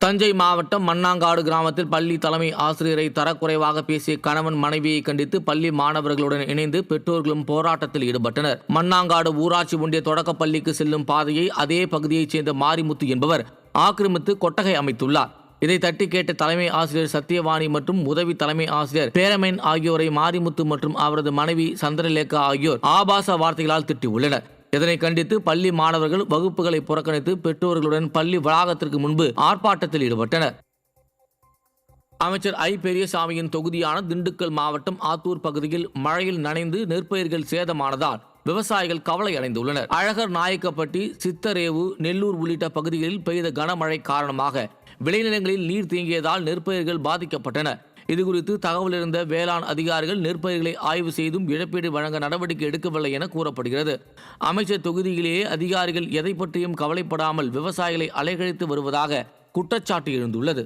தஞ்சை மாவட்டம் மண்ணாங்காடு கிராமத்தில் பள்ளி தலைமை ஆசிரியரை தரக்குறைவாக பேசிய கணவன் மனைவியை கண்டித்து பள்ளி மாணவர்களுடன் இணைந்து பெற்றோர்களும் போராட்டத்தில் ஈடுபட்டனர். மண்ணாங்காடு ஊராட்சி ஒன்றிய தொடக்கப் பள்ளிக்கு செல்லும் பாதையை அதே பகுதியைச் சேர்ந்த மாரிமுத்து என்பவர் ஆக்கிரமித்து கொட்டகை அமைத்துள்ளார். இதை தட்டி கேட்ட தலைமை ஆசிரியர் சத்தியவாணி மற்றும் உதவி தலைமை ஆசிரியர் பேரமேன் ஆகியோரை மாரிமுத்து மற்றும் அவரது மனைவி சந்திரலேகா ஆகியோர் ஆபாச வார்த்தைகளால் திட்டியுள்ளனர். இதனை கண்டித்து பள்ளி மாணவர்கள் வகுப்புகளை புறக்கணித்து பெற்றோர்களுடன் பள்ளி வளாகத்திற்கு முன்பு ஆர்ப்பாட்டத்தில் ஈடுபட்டனர். அமைச்சர் ஐ பெரியசாமியின் தொகுதியான திண்டுக்கல் மாவட்டம் ஆத்தூர் பகுதியில் மழையில் நனைந்து நெற்பயிர்கள் சேதமானதால் விவசாயிகள் கவலை அடைந்துள்ளனர். அழகர் நாயக்கப்பட்டி, சித்தரேவு, நெல்லூர் உள்ளிட்ட பகுதிகளில் பெய்த கனமழை காரணமாக விளைநிலங்களில் நீர் தேங்கியதால் நெற்பயிர்கள் பாதிக்கப்பட்டன. இதுகுறித்து தகவல் இருந்த வேளாண் அதிகாரிகள் நெற்பயிர்களை ஆய்வு செய்தும் இழப்பீடு வழங்க நடவடிக்கை எடுக்கவில்லை என கூறப்படுகிறது. அமைச்சர் தொகுதியிலேயே அதிகாரிகள் எதை பற்றியும் கவலைப்படாமல் விவசாயிகளை அலைகழித்து வருவதாக குற்றச்சாட்டு எழுந்துள்ளது.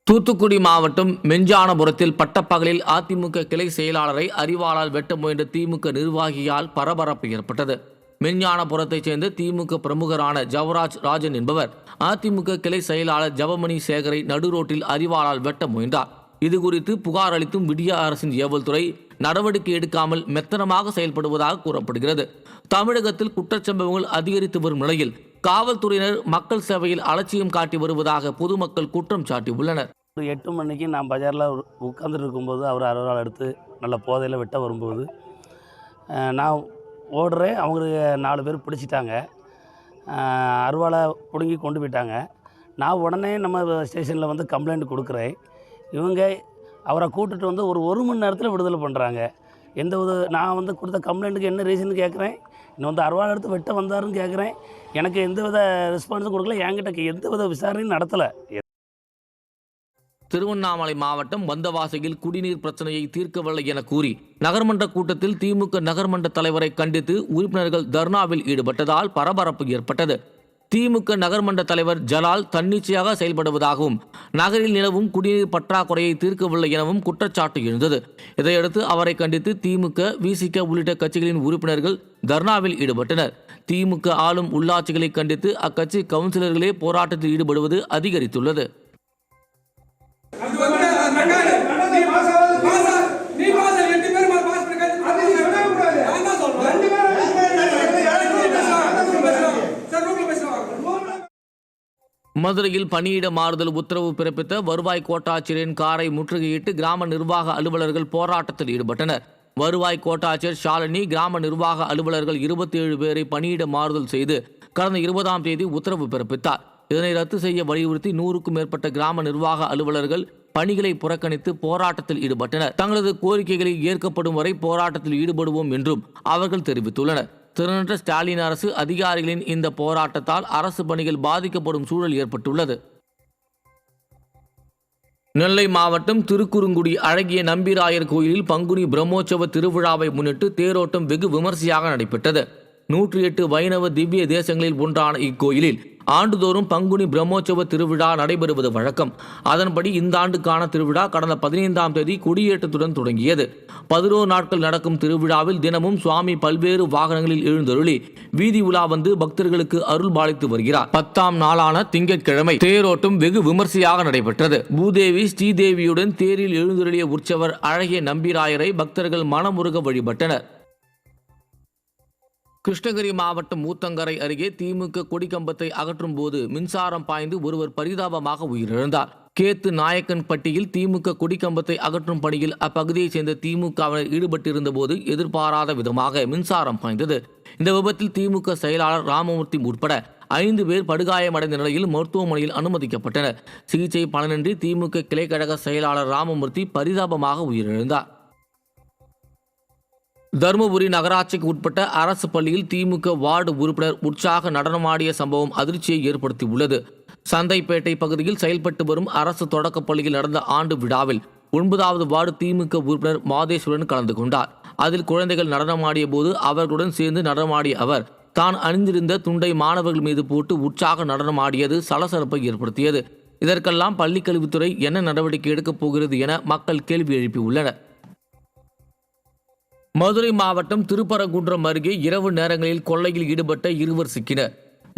தூத்துக்குடி மாவட்டம் மெஞ்சானபுரத்தில் பட்டப்பகலில் அதிமுக கிளை செயலாளரை அரிவாளால் வெட்ட முயன்ற திமுக நிர்வாகியால் பரபரப்பு ஏற்பட்டது. மெஞ்ஞானபுரத்தைச் சேர்ந்த திமுக பிரமுகரான ஜவராஜ் ராஜன் என்பவர் அதிமுக கிளை செயலாளர் ஜவமணி சேகரை நடுரோட்டில் அரிவாளால் வெட்ட முயன்றார். இதுகுறித்து புகார் அளித்தும் விடிய அரசின் ஏவல்துறை நடவடிக்கை எடுக்காமல் மெத்தனமாக செயல்படுவதாக கூறப்படுகிறது. தமிழகத்தில் குற்றச்சம்பவங்கள் அதிகரித்து வரும் நிலையில் காவல்துறையினர் மக்கள் சேவையில் அலட்சியம் காட்டி வருவதாக பொதுமக்கள் குற்றம் சாட்டியுள்ளனர். 8 மணிக்கு நான் பஜாரில் உட்காந்துட்டு இருக்கும்போது அவர் அருவாள் எடுத்து நல்ல போதையில் வெட்ட வரும்போது நான் ஓடுறேன். அவங்களுக்கு 4 பேர் பிடிச்சிட்டாங்க. அருவாளை பிடுங்கி கொண்டு போயிட்டாங்க. நான் உடனே நம்ம ஸ்டேஷனில் வந்து கம்ப்ளைண்ட் கொடுக்குறேன். இவங்க அவரை கூட்டிட்டு வந்து ஒரு மணி நேரத்தில் விடுதலை பண்ணுறாங்க. நான் வந்து கொடுத்த கம்ப்ளைண்ட்டுக்கு என்ன ரீசன் கேட்குறேன். இன்னும் வந்து அருவாள் எடுத்து வெட்ட வந்தாருன்னு கேட்குறேன். எனக்கு எந்தவித ரெஸ்பான்ஸும் கொடுக்கல. என்கிட்ட எந்தவித விசாரணையும் நடத்தலை. திருவண்ணாமலை மாவட்டம் வந்தவாசியில் குடிநீர் பிரச்சனையை தீர்க்கவில்லை என கூறி நகர்மன்ற கூட்டத்தில் திமுக நகர்மன்ற தலைவரை கண்டித்து உறுப்பினர்கள் தர்ணாவில் ஈடுபட்டதால் பரபரப்பு ஏற்பட்டது. திமுக நகர்மன்ற தலைவர் ஜலால் தன்னிச்சையாக செயல்படுவதாகவும் நகரில் நிலவும் குடிநீர் பற்றாக்குறையை தீர்க்கவில்லை எனவும் குற்றச்சாட்டு எழுந்தது. இதையடுத்து அவரை கண்டித்து திமுக, விசிக உள்ளிட்ட கட்சிகளின் உறுப்பினர்கள் தர்ணாவில் ஈடுபட்டனர். திமுக ஆளும் உள்ளாட்சிகளை கண்டித்து அக்கட்சி கவுன்சிலர்களே போராட்டத்தில் ஈடுபடுவது அதிகரித்துள்ளது. மதுரையில் பணியிட மாறுதல் உத்தரவு பிறப்பித்த வருவாய் கோட்டாட்சியரின் காரை முற்றுகையிட்டு கிராம நிர்வாக அலுவலர்கள் போராட்டத்தில் ஈடுபட்டனர். வருவாய் கோட்டாட்சியர் ஷாலினி கிராம நிர்வாக அலுவலர்கள் 27 பேரை பணியிட மாறுதல் செய்து கடந்த 20ஆம் தேதி உத்தரவு பிறப்பித்தார். இதனை ரத்து செய்ய வலியுறுத்தி 100க்கும் மேற்பட்ட கிராம நிர்வாக அலுவலர்கள் பணிகளை புறக்கணித்து போராட்டத்தில் ஈடுபட்டனர். தங்களது கோரிக்கைகளில் ஏற்கப்படும் வரை போராட்டத்தில் ஈடுபடுவோம் என்றும் அவர்கள் தெரிவித்துள்ளனர். திறனற்ற ஸ்டாலின் அரசு அதிகாரிகளின் இந்த போராட்டத்தால் அரசு பணிகள் பாதிக்கப்படும் சூழல் ஏற்பட்டுள்ளது. நெல்லை மாவட்டம் திருக்குறுங்குடி அழகிய நம்பிராயர் கோயிலில் பங்குனி பிரம்மோற்சவ திருவிழாவை முன்னிட்டு தேரோட்டம் வெகு விமர்சையாக நடைபெற்றது. 108 வைணவ திவ்ய தேசங்களில் ஒன்றான இக்கோயிலில் ஆண்டுதோறும் பங்குனி பிரம்மோற்சவ திருவிழா நடைபெறுவது வழக்கம். அதன்படி இந்த ஆண்டுக்கான திருவிழா கடந்த 15ஆம் தேதி கொடியேற்றத்துடன் தொடங்கியது. 11 நாட்கள் நடக்கும் திருவிழாவில் தினமும் சுவாமி பல்வேறு வாகனங்களில் எழுந்தருளி வீதி உலா வந்து பக்தர்களுக்கு அருள் பாலித்து வருகிறார். 10ஆம் நாளான திங்கட்கிழமை தேரோட்டம் வெகு விமர்சையாக நடைபெற்றது. பூதேவி ஸ்ரீதேவியுடன் தேரில் எழுந்தருளிய உற்சவர் அழகிய நம்பிராயரை பக்தர்கள் மனமுருக வழிபட்டனர். கிருஷ்ணகிரி மாவட்டம் ஊத்தங்கரை அருகே திமுக கொடிக்கம்பத்தை அகற்றும் போது மின்சாரம் பாய்ந்து ஒருவர் பரிதாபமாக உயிரிழந்தார். கேத்து நாயக்கன்பட்டியில் திமுக கொடிக்கம்பத்தை அகற்றும் பணியில் அப்பகுதியைச் சேர்ந்த திமுகவினர் ஈடுபட்டிருந்த போது எதிர்பாராத விதமாக மின்சாரம் பாய்ந்தது. இந்த விபத்தில் திமுக செயலாளர் ராமமூர்த்தி உட்பட 5 பேர் படுகாயமடைந்த நிலையில் மருத்துவமனையில் அனுமதிக்கப்பட்டனர். சிகிச்சை பலனின்றி திமுக கிளைக்கழக செயலாளர் ராமமூர்த்தி பரிதாபமாக உயிரிழந்தார். தருமபுரி நகராட்சிக்கு உட்பட்ட அரசு பள்ளியில் திமுக வார்டு உறுப்பினர் உற்சாக நடனமாடிய சம்பவம் அதிர்ச்சியை ஏற்படுத்தியுள்ளது. சந்தைப்பேட்டை பகுதியில் செயல்பட்டு வரும் அரசு தொடக்கப் பள்ளியில் நடந்த ஆண்டு விழாவில் 9வது வார்டு திமுக உறுப்பினர் மாதேஸ்வரன் கலந்து கொண்டார். அதில் குழந்தைகள் நடனமாடிய போது அவர்களுடன் சேர்ந்து நடனமாடிய அவர் தான் அணிந்திருந்த துண்டை மாணவர்கள் மீது போட்டு உற்சாக நடனமாடியது சலசலப்பை ஏற்படுத்தியது. இதற்கெல்லாம் பள்ளிக்கல்வித்துறை என்ன நடவடிக்கை எடுக்கப் போகிறது என மக்கள் கேள்வி எழுப்பியுள்ளனர். மதுரை மாவட்டம் திருப்பரங்குன்றம் அருகே இரவு நேரங்களில் கொள்ளையில் ஈடுபட்ட 2 சிக்கினர்.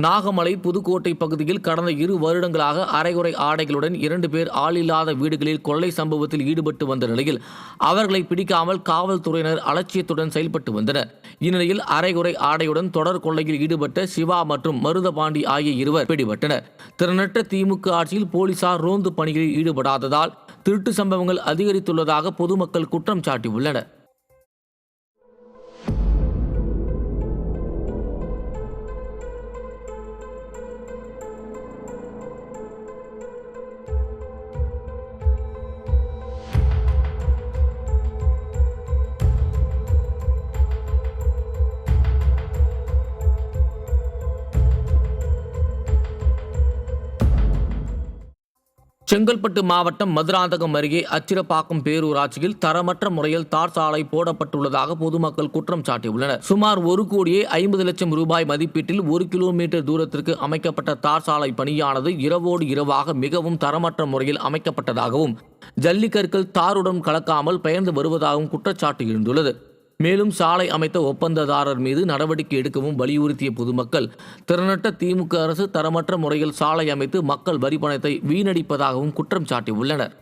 நாகமலை புதுக்கோட்டை பகுதியில் கடந்த 2 வருடங்களாக அரைகுறை ஆடைகளுடன் 2 பேர் ஆளில்லாத வீடுகளில் கொள்ளை சம்பவத்தில் ஈடுபட்டு வந்த நிலையில் அவர்களை பிடிக்காமல் காவல்துறையினர் அலட்சியத்துடன் செயல்பட்டு வந்தனர். இந்நிலையில் அரைகுறை ஆடையுடன் தொடர் கொள்ளையில் ஈடுபட்ட சிவா மற்றும் மருதபாண்டி ஆகிய இருவர் பிடிபட்டனர். திறனற்ற திமுக ஆட்சியில் போலீசார் ரோந்து பணிகளில் ஈடுபடாததால் திருட்டு சம்பவங்கள் அதிகரித்துள்ளதாக பொதுமக்கள் குற்றம் சாட்டியுள்ளனர். செங்கல்பட்டு மாவட்டம் மதுராந்தகம் அருகே அச்சிரப்பாக்கம் பேரூராட்சியில் தரமற்ற முறையில் தார் சாலை போடப்பட்டுள்ளதாக பொதுமக்கள் குற்றம் சாட்டியுள்ளனர். சுமார் 1,50,00,000 ரூபாய் மதிப்பீட்டில் 1 கிலோமீட்டர் தூரத்திற்கு அமைக்கப்பட்ட தார் சாலை பணியானது இரவோடு இரவாக மிகவும் தரமற்ற முறையில் அமைக்கப்பட்டதாகவும் ஜல்லிக்கற்கள் தாருடன் கலக்காமல் பெயர்ந்து வருவதாகவும் குற்றச்சாட்டு எழுந்துள்ளது. மேலும் சாலை அமைத்த ஒப்பந்ததாரர் மீது நடவடிக்கை எடுக்கவும் வலியுறுத்திய பொதுமக்கள் திறனற்ற திமுக அரசு தரமற்ற முறையில் சாலை அமைத்து மக்கள் வரி பணத்தை வீணடிப்பதாகவும் குற்றம் சாட்டியுள்ளனர்.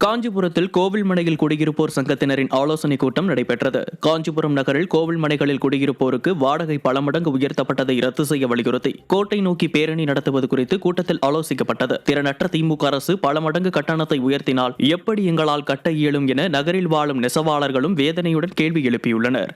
காஞ்சிபுரத்தில் கோவில்மனையில் குடியிருப்போர் சங்கத்தினரின் ஆலோசனைக் கூட்டம் நடைபெற்றது. காஞ்சிபுரம் நகரில் கோவில்மனைகளில் குடியிருப்போருக்கு வாடகை பல மடங்கு உயர்த்தப்பட்டதை ரத்து செய்ய வலியுறுத்தி கோட்டை நோக்கி பேரணி நடத்துவது குறித்து கூட்டத்தில் ஆலோசிக்கப்பட்டது. திறனற்ற திமுக அரசு பல மடங்கு கட்டணத்தை உயர்த்தினால் எப்படி எங்களால் கட்ட இயலும் என நகரில் வாழும் நெசவாளர்களும் வேதனையுடன் கேள்வி எழுப்பியுள்ளனர்.